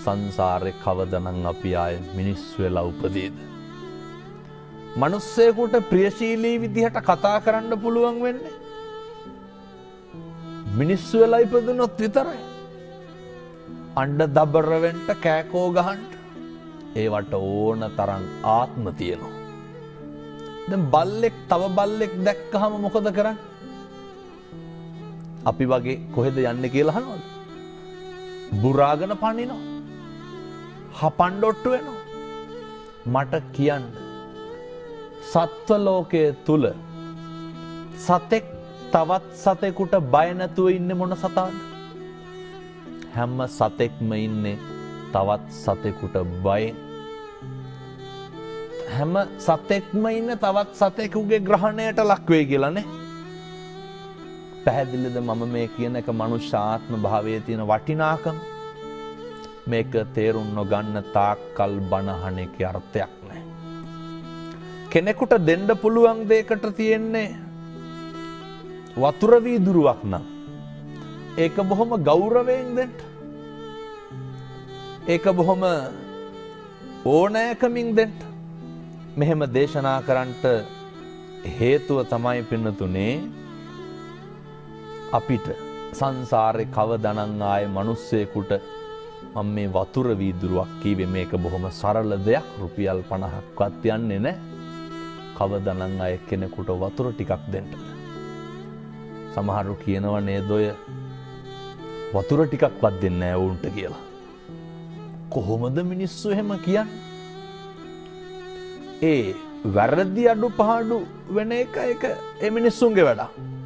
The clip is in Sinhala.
සංසාරේ කවදනම් අපි ආය මිනිස්සු වෙලා උපදීද? මිනිස්සෙකුට ප්‍රියශීලී විදිහට කතා කරන්න පුළුවන් වෙන්නේ මිනිස්සු වෙලා ඉපදුනොත් විතරයි. අඬ දබර වෙන්න කෑකෝ ගහන්න ඒවට ඕන තරම් ආත්ම තියෙනවා. දැන් බල්ලෙක් තව බල්ලෙක් දැක්කහම මොකද කරන්නේ? අපි වගේ කොහෙද යන්නේ කියලා අහනවද? බුරාගෙන පනිනවා. හපන්ඩොට්ටු වෙනවා. මට කියන්න සත්ව ලෝකයේ තුල සතෙක් තවත් සතෙකුට බය නැතුව ඉන්නේ මොන සතාද? හැම සතෙක්ම ඉන්නේ තවත් සතෙකුට බයෙන්. හැම සතෙක්ම ඉන්නේ තවත් සතෙකුගේ ග්‍රහණයට ලක් වෙයි කියලානේ. පැහැදිලිද මම මේ කියන එක මනුෂ්‍ය ආත්ම භාවයේ තියෙන වටිනාකම? මේක තේරුම් නොගන්න තාක්කල් බනහන එකේ අර්ථයක් නැහැ. කෙනෙකුට දෙන්න පුළුවන් දෙයකට තියෙන්නේ වතුර වීදුරුවක් නම් ඒක බොහොම ගෞරවයෙන් දෙන්න. ඒක බොහොම ඕනෑකමින් දෙන්න. මෙහෙම දේශනා කරන්නට හේතුව තමයි පින්නතුනේ අපිට සංසාරේ කවදනම් ආයේ මිනිස්සෙකුට මම මේ වතුර වීදුරුවක් කීවේ මේක බොහොම සරල දෙයක් රුපියල් 50ක්වත් යන්නේ නැහැ. කවදනම් ආයේ කෙනෙකුට වතුර ටිකක් දෙන්න. සමහරු කියනවා නේද ඔය වතුර ටිකක්වත් දෙන්නේ නැහැ වුන්ට කියලා. කොහොමද මිනිස්සු එහෙම කියන්නේ? ඒ වැරදි අඩුපාඩු වෙන එක ඒ මිනිස්සුන්ගේ වැඩක්.